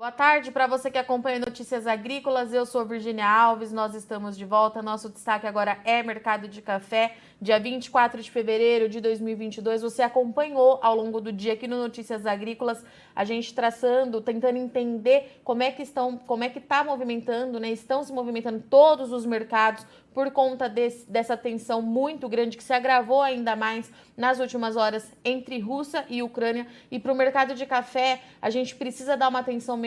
Boa tarde para você que acompanha Notícias Agrícolas. Eu sou Virgínia Alves, nós estamos de volta. Nosso destaque agora é mercado de café. Dia 24 de fevereiro de 2022, você acompanhou ao longo do dia aqui no Notícias Agrícolas, a gente tentando entender como é que está movimentando, né? Estão se movimentando todos os mercados por conta dessa tensão muito grande que se agravou ainda mais nas últimas horas entre Rússia e Ucrânia. E para o mercado de café, a gente precisa dar uma atenção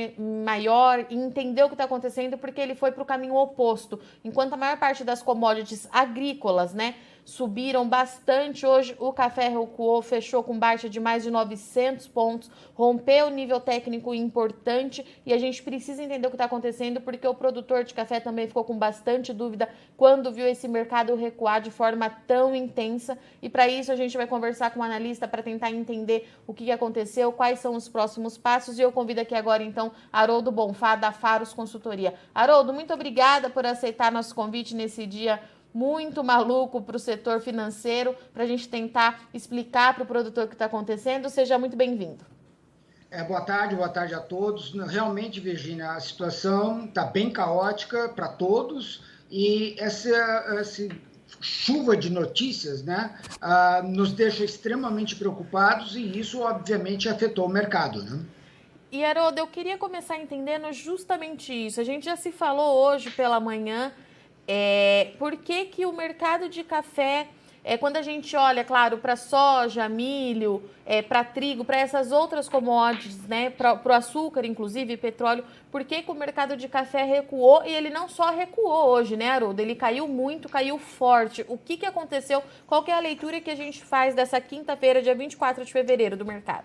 maior e entender o que está acontecendo, porque ele foi para o caminho oposto. Enquanto a maior parte das commodities agrícolas, né, subiram bastante, hoje o café recuou, fechou com baixa de mais de 900 pontos, rompeu o nível técnico importante e a gente precisa entender o que está acontecendo, porque o produtor de café também ficou com bastante dúvida quando viu esse mercado recuar de forma tão intensa. E para isso a gente vai conversar com um analista para tentar entender o que aconteceu, quais são os próximos passos. E eu convido aqui agora então Haroldo Bonfá, da Faros Consultoria. Haroldo, muito obrigada por aceitar nosso convite nesse dia muito maluco para o setor financeiro, para a gente tentar explicar para o produtor o que está acontecendo. Seja muito bem-vindo. Boa tarde a todos. Realmente, Virgínia, a situação está bem caótica para todos e essa chuva de notícias, né, nos deixa extremamente preocupados e isso, obviamente, afetou o mercado, né? E, Haroldo, eu queria começar entendendo justamente isso. A gente já se falou hoje pela manhã. Por que o mercado de café, quando a gente olha, claro, para soja, milho, para trigo, para essas outras commodities, né, para o açúcar, inclusive, petróleo, por que o mercado de café recuou? E ele não só recuou hoje, né, Haroldo? Ele caiu muito, caiu forte. O que aconteceu? Qual que é a leitura que a gente faz dessa quinta-feira, dia 24 de fevereiro, do mercado?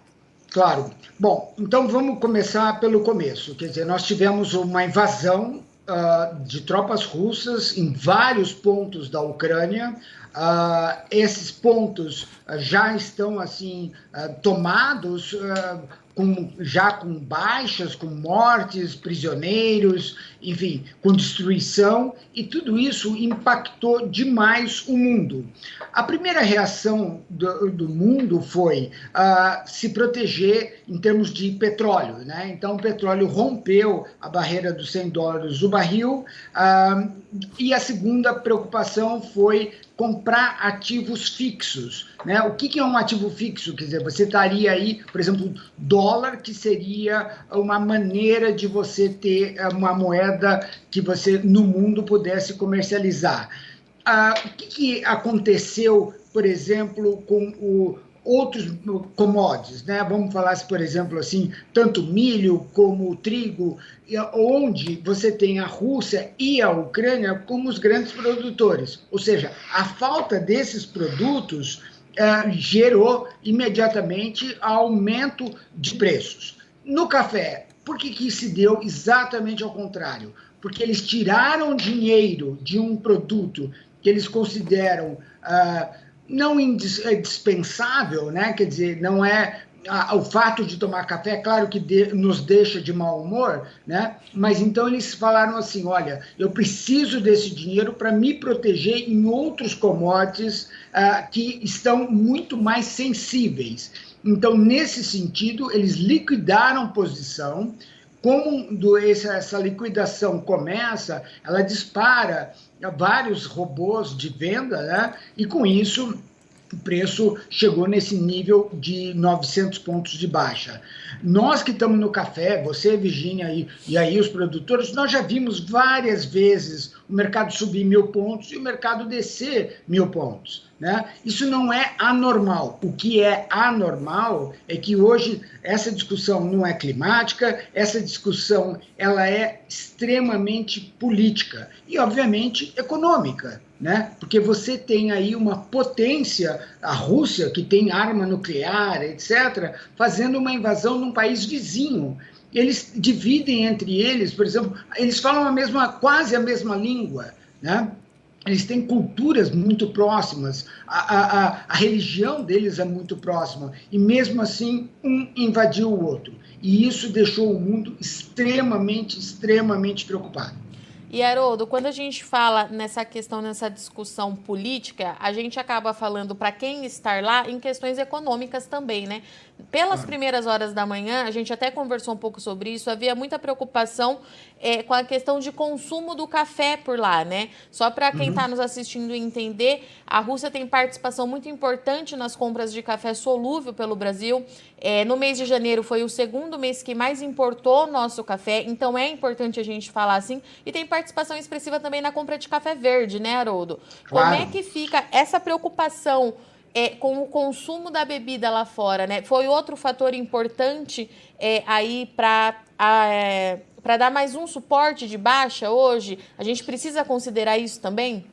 Claro. Bom, então vamos começar pelo começo. Quer dizer, nós tivemos uma invasão de tropas russas em vários pontos da Ucrânia. Esses pontos já estão assim tomados, já com baixas, com mortes, prisioneiros, enfim, com destruição, e tudo isso impactou demais o mundo. A primeira reação do mundo foi se proteger em termos de petróleo, né? Então, o petróleo rompeu a barreira dos $100 o barril, e a segunda preocupação foi comprar ativos fixos, né? O que é um ativo fixo? Quer dizer, você estaria aí, por exemplo, dólar, que seria uma maneira de você ter uma moeda que você, no mundo, pudesse comercializar. O que aconteceu, por exemplo, com outros commodities, né? Vamos falar, por exemplo, assim, tanto milho como trigo, onde você tem a Rússia e a Ucrânia como os grandes produtores. Ou seja, a falta desses produtos gerou imediatamente aumento de preços. No café, por que se deu exatamente ao contrário? Porque eles tiraram dinheiro de um produto que eles consideram não indispensável, né? Quer dizer, não é o fato de tomar café, claro que nos deixa de mau humor, né? Mas então eles falaram assim, olha, eu preciso desse dinheiro para me proteger em outros commodities que estão muito mais sensíveis. Então, nesse sentido, eles liquidaram posição. Como essa liquidação começa, ela dispara vários robôs de venda, né? E com isso o preço chegou nesse nível de 900 pontos de baixa. Nós que estamos no café, você, Virgínia, e aí os produtores, nós já vimos várias vezes o mercado subir 1.000 pontos e o mercado descer 1.000 pontos. Né? Isso não é anormal. O que é anormal é que hoje essa discussão não é climática, essa discussão ela é extremamente política e, obviamente, econômica. Né? Porque você tem aí uma potência, a Rússia, que tem arma nuclear, etc., fazendo uma invasão num país vizinho. Eles dividem entre eles, por exemplo, eles falam quase a mesma língua, né? Eles têm culturas muito próximas, a religião deles é muito próxima, e mesmo assim um invadiu o outro. E isso deixou o mundo extremamente preocupado. E, Haroldo, quando a gente fala nessa questão, nessa discussão política, a gente acaba falando para quem estar lá em questões econômicas também, né? Pelas primeiras horas da manhã, a gente até conversou um pouco sobre isso, havia muita preocupação com a questão de consumo do café por lá, né? Só para quem está nos assistindo entender, a Rússia tem participação muito importante nas compras de café solúvel pelo Brasil. No mês de janeiro foi o segundo mês que mais importou nosso café, então é importante a gente falar assim. E tem participação expressiva também na compra de café verde, né, Haroldo? Claro. Como é que fica essa preocupação com o consumo da bebida lá fora, né? Foi outro fator importante aí para dar mais um suporte de baixa hoje? A gente precisa considerar isso também?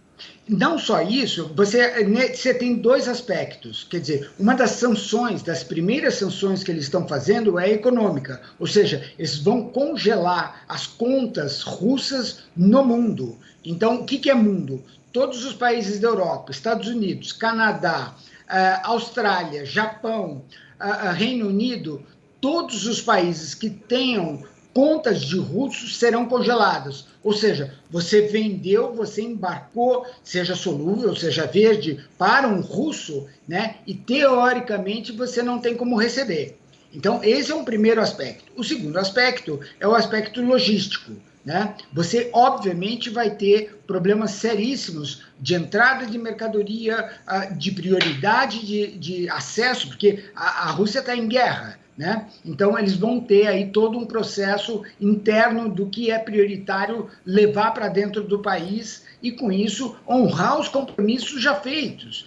Não só isso, você tem dois aspectos. Quer dizer, uma das sanções, das primeiras sanções que eles estão fazendo é econômica. Ou seja, eles vão congelar as contas russas no mundo. Então, o que é mundo? Todos os países da Europa, Estados Unidos, Canadá, Austrália, Japão, Reino Unido, todos os países que tenham contas de russos serão congeladas. Ou seja, você vendeu, você embarcou, seja solúvel, seja verde, para um russo, né? E teoricamente você não tem como receber. Então, esse é um primeiro aspecto. O segundo aspecto é o aspecto logístico, né? Você, obviamente, vai ter problemas seríssimos de entrada de mercadoria, de prioridade de acesso, porque a Rússia está em guerra, né? Então, eles vão ter aí todo um processo interno do que é prioritário levar para dentro do país e, com isso, honrar os compromissos já feitos.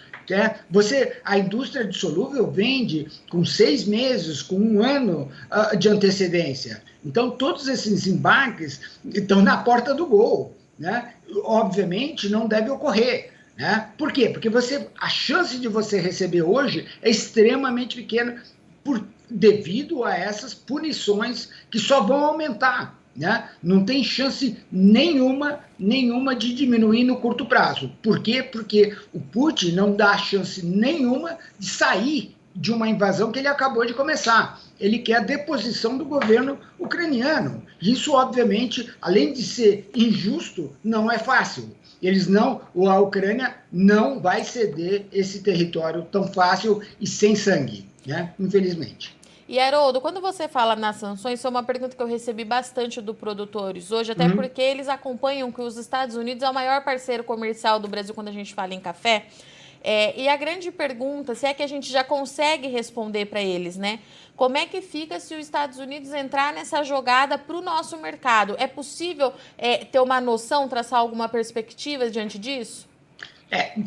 A indústria de solúvel vende com 6 meses, com 1 ano de antecedência. Então, todos esses embarques estão na porta do gol, né? Obviamente, não deve ocorrer. Né? Por quê? Porque a chance de você receber hoje é extremamente pequena devido a essas punições que só vão aumentar. Né? Não tem chance nenhuma de diminuir no curto prazo. Por quê? Porque o Putin não dá chance nenhuma de sair de uma invasão que ele acabou de começar. Ele quer a deposição do governo ucraniano. Isso, obviamente, além de ser injusto, não é fácil. A Ucrânia não vai ceder esse território tão fácil e sem sangue, né? Infelizmente. E, Haroldo, quando você fala nas sanções, isso é uma pergunta que eu recebi bastante do produtores hoje, até porque eles acompanham que os Estados Unidos é o maior parceiro comercial do Brasil quando a gente fala em café. E a grande pergunta, se é que a gente já consegue responder para eles, né? Como é que fica se os Estados Unidos entrar nessa jogada para o nosso mercado? É possível ter uma noção, traçar alguma perspectiva diante disso?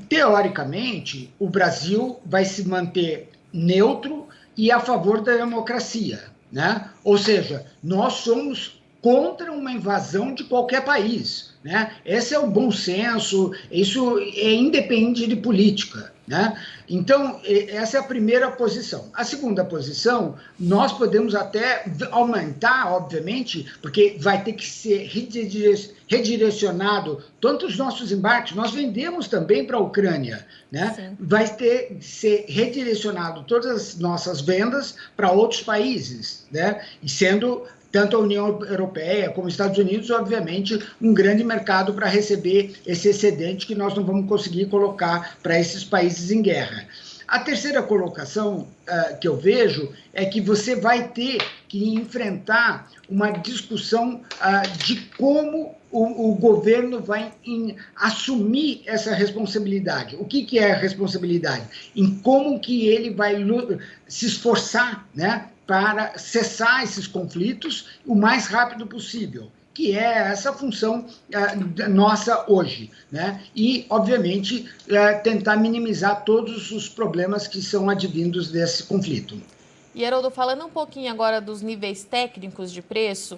Teoricamente, o Brasil vai se manter neutro e a favor da democracia, né? Ou seja, nós somos contra uma invasão de qualquer país, né? Esse é o bom senso, isso é independente de política, né? Então, essa é a primeira posição. A segunda posição, nós podemos até aumentar, obviamente, porque vai ter que ser redirecionado todos os nossos embarques. Nós vendemos também para a Ucrânia, né? Sim. Vai ter que ser redirecionado todas as nossas vendas para outros países, né? E sendo tanto a União Europeia como os Estados Unidos, obviamente, um grande mercado para receber esse excedente que nós não vamos conseguir colocar para esses países em guerra. A terceira colocação que eu vejo é que você vai ter que enfrentar uma discussão de como o governo vai assumir essa responsabilidade. O que é a responsabilidade? Em como que ele vai se esforçar, né, para cessar esses conflitos o mais rápido possível, que é essa função nossa hoje, né? E, obviamente, tentar minimizar todos os problemas que são advindos desse conflito. E, Haroldo, falando um pouquinho agora dos níveis técnicos de preço,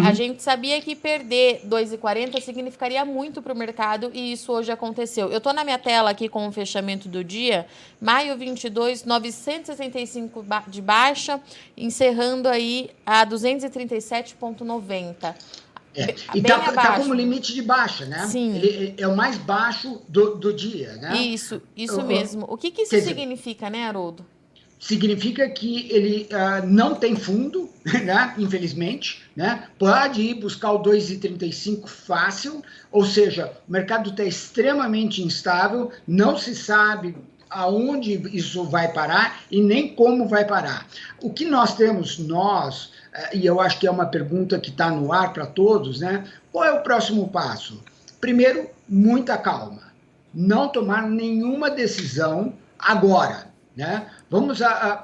a gente sabia que perder 2,40 significaria muito para o mercado e isso hoje aconteceu. Eu estou na minha tela aqui com o fechamento do dia, maio 22, 965 de baixa, encerrando aí a 237,90. E está como limite de baixa, né? Sim. Ele é o mais baixo do dia, né? Isso mesmo. O que isso significa, né, Haroldo? significa que ele não tem fundo, né? Infelizmente, né? Pode ir buscar o 2,35 fácil, ou seja, o mercado está extremamente instável, não se sabe aonde isso vai parar e nem como vai parar. O que nós temos, e eu acho que é uma pergunta que está no ar para todos, né? Qual é o próximo passo? Primeiro, muita calma. Não tomar nenhuma decisão agora, né?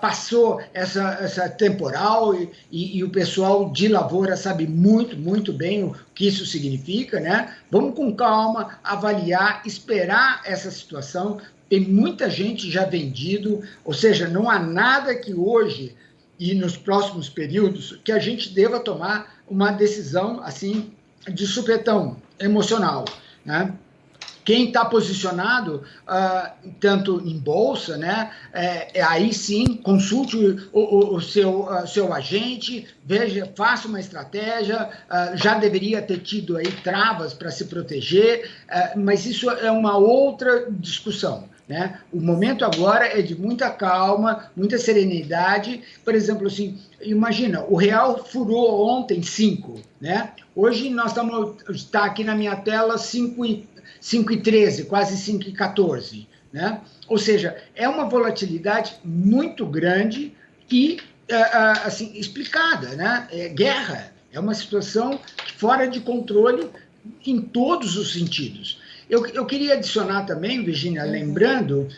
Passou essa temporal e o pessoal de lavoura sabe muito, muito bem o que isso significa, né? Vamos com calma, avaliar, esperar essa situação. Tem muita gente já vendido, ou seja, não há nada que hoje e nos próximos períodos que a gente deva tomar uma decisão assim de supetão emocional, né? Quem está posicionado, tanto em bolsa, né, aí sim, consulte o seu agente, veja, faça uma estratégia, já deveria ter tido aí travas para se proteger, mas isso é uma outra discussão, né? O momento agora é de muita calma, muita serenidade. Por exemplo, assim, imagina, o real furou ontem 5, né? Hoje nós está aqui na minha tela 5,13, quase 5,14, né? Ou seja, é uma volatilidade muito grande e assim, explicada, né? É guerra, é uma situação fora de controle em todos os sentidos. Eu queria adicionar também, Virginia, lembrando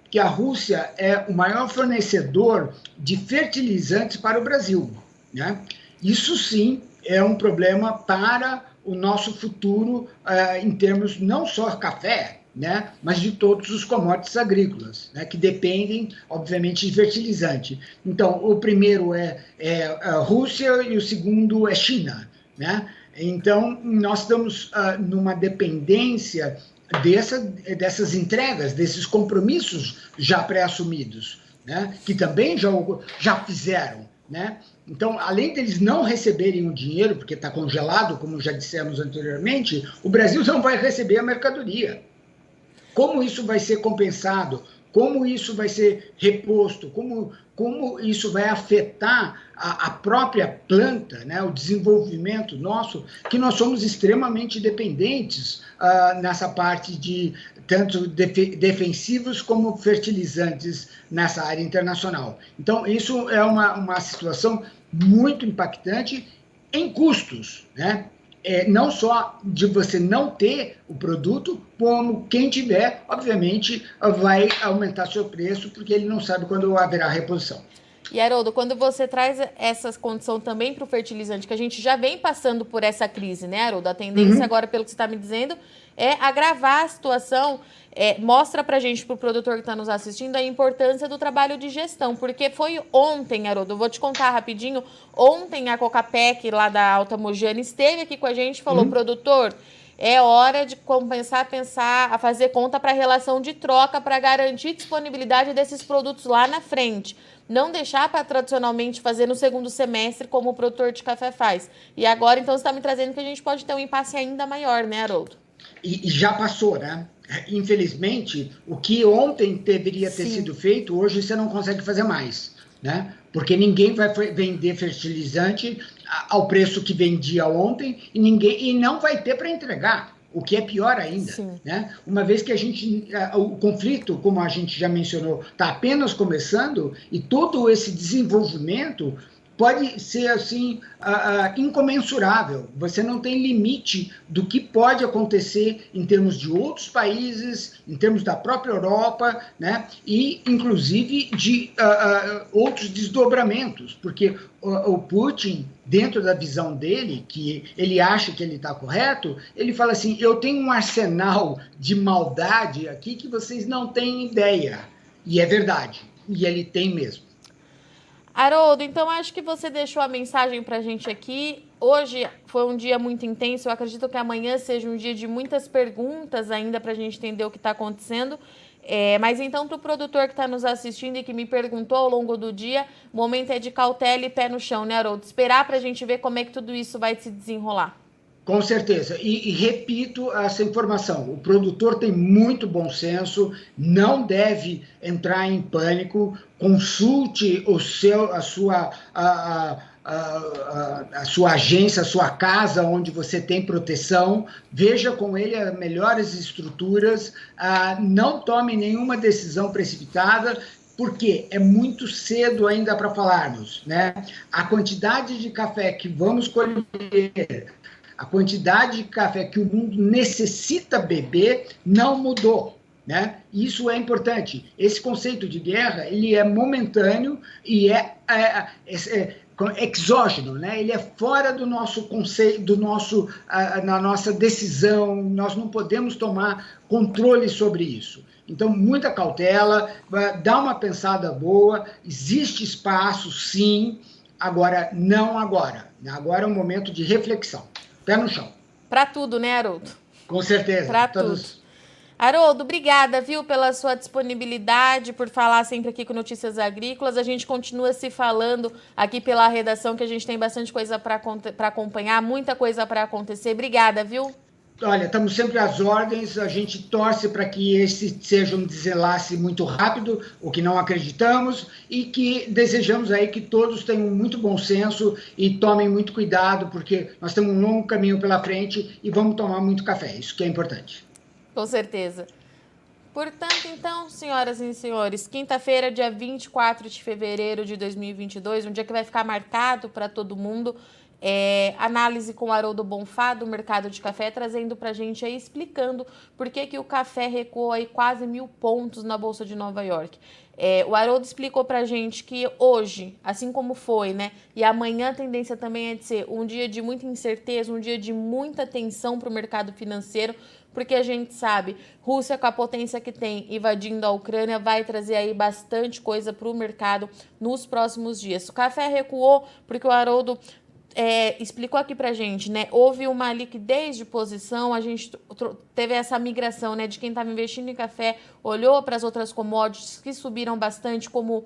que a Rússia é o maior fornecedor de fertilizantes para o Brasil, né? Isso sim é um problema para o nosso futuro em termos não só café, né, mas de todos os commodities agrícolas, né, que dependem, obviamente, de fertilizante. Então, o primeiro é a Rússia e o segundo é China, né? Então, nós estamos numa dependência dessas entregas, desses compromissos já pré-assumidos, né, que também já fizeram, né? Então, além deles não receberem o dinheiro, porque está congelado, como já dissemos anteriormente, o Brasil não vai receber a mercadoria. Como isso vai ser compensado? Como isso vai ser reposto? Como isso vai afetar a própria planta, né? O desenvolvimento nosso, que nós somos extremamente dependentes nessa parte de tanto defensivos como fertilizantes nessa área internacional. Então, isso é uma situação muito impactante em custos, né? Não só de você não ter o produto, como quem tiver, obviamente, vai aumentar seu preço, porque ele não sabe quando haverá reposição. E, Haroldo, quando você traz essa condição também para o fertilizante, que a gente já vem passando por essa crise, né, Haroldo? A tendência agora, pelo que você está me dizendo, é agravar a situação. Mostra para a gente, para o produtor que está nos assistindo, a importância do trabalho de gestão, porque foi ontem, Haroldo, eu vou te contar rapidinho, ontem a Cocapec, lá da Alta Mogiana, esteve aqui com a gente e falou, produtor, é hora de pensar a fazer conta para a relação de troca para garantir disponibilidade desses produtos lá na frente. Não deixar para tradicionalmente fazer no segundo semestre, como o produtor de café faz. E agora, então, você está me trazendo que a gente pode ter um impasse ainda maior, né, Haroldo? E já passou, né? Infelizmente, o que ontem deveria ter sido feito, hoje você não consegue fazer mais, né? Porque ninguém vai vender fertilizante ao preço que vendia ontem e não vai ter para entregar, o que é pior ainda, né? Uma vez que o conflito, como a gente já mencionou, está apenas começando e todo esse desenvolvimento pode ser assim incomensurável. Você não tem limite do que pode acontecer em termos de outros países, em termos da própria Europa, né? E inclusive de outros desdobramentos, porque o Putin, dentro da visão dele, que ele acha que ele está correto, ele fala assim, eu tenho um arsenal de maldade aqui que vocês não têm ideia. E é verdade, e ele tem mesmo. Haroldo, então acho que você deixou a mensagem para a gente aqui. Hoje foi um dia muito intenso, eu acredito que amanhã seja um dia de muitas perguntas ainda para a gente entender o que está acontecendo. Mas então, para o produtor que está nos assistindo e que me perguntou ao longo do dia, o momento é de cautela e pé no chão, né, Haroldo? Esperar para a gente ver como é que tudo isso vai se desenrolar. Com certeza. E repito essa informação: o produtor tem muito bom senso, não deve entrar em pânico, consulte a sua agência, a sua casa onde você tem proteção, veja com ele as melhores estruturas, não tome nenhuma decisão precipitada, porque é muito cedo ainda para falarmos, né? A quantidade de café que vamos colher, a quantidade de café que o mundo necessita beber não mudou, né? Isso é importante. Esse conceito de guerra, ele é momentâneo e exógeno, né? Ele é fora do nosso conceito, na nossa decisão. Nós não podemos tomar controle sobre isso. Então, muita cautela, dá uma pensada boa. Existe espaço, sim. Agora, não agora. Agora é um momento de reflexão. Pé no chão. Para tudo, né, Haroldo? Com certeza. Para tudo. Haroldo, obrigada, viu, pela sua disponibilidade, por falar sempre aqui com Notícias Agrícolas. A gente continua se falando aqui pela redação, que a gente tem bastante coisa para acompanhar, muita coisa para acontecer. Obrigada, viu? Olha, estamos sempre às ordens, a gente torce para que esse seja um desenlace muito rápido, o que não acreditamos, e que desejamos aí que todos tenham muito bom senso e tomem muito cuidado, porque nós temos um longo caminho pela frente e vamos tomar muito café, isso que é importante. Com certeza. Portanto, então, senhoras e senhores, quinta-feira, dia 24 de fevereiro de 2022, um dia que vai ficar marcado para todo mundo. Análise com o Haroldo Bonfá do mercado de café, trazendo para a gente aí, explicando por que o café recuou aí quase 1.000 pontos na Bolsa de Nova York. O Haroldo explicou para a gente que hoje, assim como foi, né, e amanhã a tendência também é de ser um dia de muita incerteza, um dia de muita tensão para o mercado financeiro, porque a gente sabe, Rússia com a potência que tem invadindo a Ucrânia vai trazer aí bastante coisa para o mercado nos próximos dias. O café recuou porque o Haroldo explicou aqui pra gente, né? Houve uma liquidez de posição, a gente teve essa migração, né? De quem estava investindo em café, olhou para as outras commodities que subiram bastante, como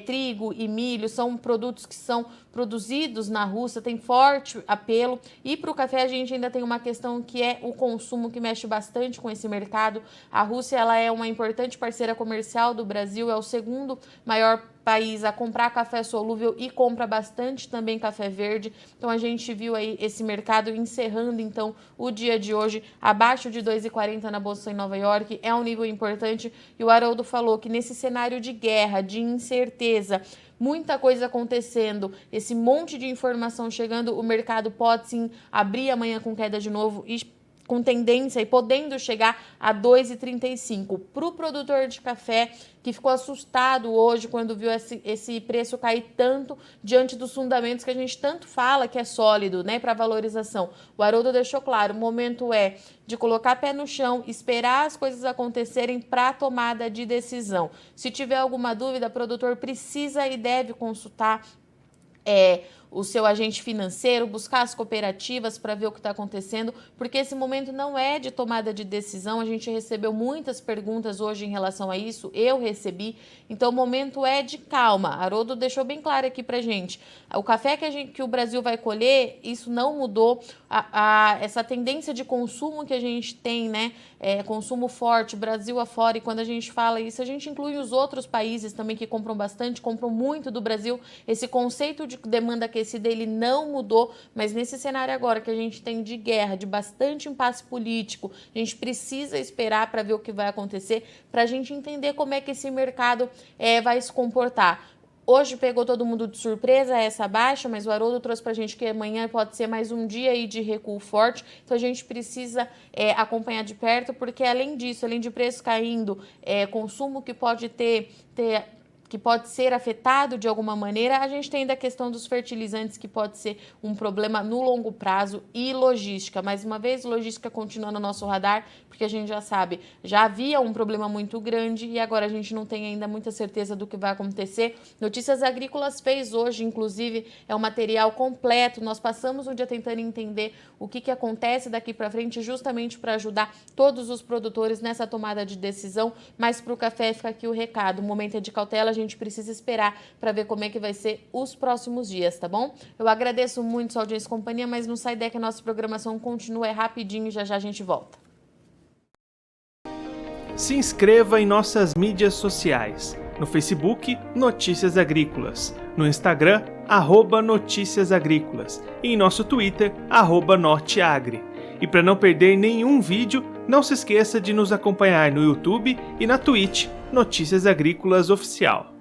trigo e milho, são produtos que são produzidos na Rússia, tem forte apelo. E para o café a gente ainda tem uma questão que é o consumo, que mexe bastante com esse mercado. A Rússia, ela é uma importante parceira comercial do Brasil, é o segundo maior país a comprar café solúvel e compra bastante também café verde. Então a gente viu aí esse mercado encerrando então o dia de hoje abaixo de 2,40 na Bolsa em Nova York, é um nível importante. E o Haroldo falou que nesse cenário de guerra, de incerteza, muita coisa acontecendo, esse monte de informação chegando, o mercado pode sim abrir amanhã com queda de novo e com tendência e podendo chegar a 2,35. Para o produtor de café, que ficou assustado hoje quando viu esse preço cair tanto diante dos fundamentos que a gente tanto fala que é sólido, né, para valorização. O Haroldo deixou claro, o momento é de colocar pé no chão, esperar as coisas acontecerem para tomada de decisão. Se tiver alguma dúvida, o produtor precisa e deve consultar o seu agente financeiro, buscar as cooperativas para ver o que está acontecendo, porque esse momento não é de tomada de decisão. A gente recebeu muitas perguntas hoje em relação a isso, eu recebi, então o momento é de calma. Haroldo deixou bem claro aqui para gente, o café que o Brasil vai colher, isso não mudou, essa tendência de consumo que a gente tem, né, consumo forte, Brasil afora, e quando a gente fala isso, a gente inclui os outros países também que compram bastante, compram muito do Brasil. Esse conceito de demanda aquecida, ele não mudou, mas nesse cenário agora que a gente tem de guerra, de bastante impasse político, a gente precisa esperar para ver o que vai acontecer, para a gente entender como é que esse mercado vai se comportar. Hoje pegou todo mundo de surpresa essa baixa, mas o Haroldo trouxe para a gente que amanhã pode ser mais um dia aí de recuo forte, então a gente precisa acompanhar de perto, porque além disso, além de preço caindo, consumo que pode que pode ser afetado de alguma maneira, a gente tem ainda a questão dos fertilizantes, que pode ser um problema no longo prazo, e logística. Mais uma vez, logística continua no nosso radar, porque a gente já sabe, já havia um problema muito grande e agora a gente não tem ainda muita certeza do que vai acontecer. Notícias Agrícolas fez hoje, inclusive, um material completo. Nós passamos o dia tentando entender o que acontece daqui para frente, justamente para ajudar todos os produtores nessa tomada de decisão, mas para o café fica aqui o recado. O momento é de cautela, a gente gente precisa esperar para ver como é que vai ser os próximos dias, tá bom? Eu agradeço muito sua audiência e companhia, mas não sai daí que a nossa programação continua rapidinho, já já a gente volta. Se inscreva em nossas mídias sociais. No Facebook, Notícias Agrícolas. No Instagram, @Notícias Agrícolas. E em nosso Twitter, @Norteagri. E para não perder nenhum vídeo, não se esqueça de nos acompanhar no YouTube e na Twitch, Notícias Agrícolas Oficial.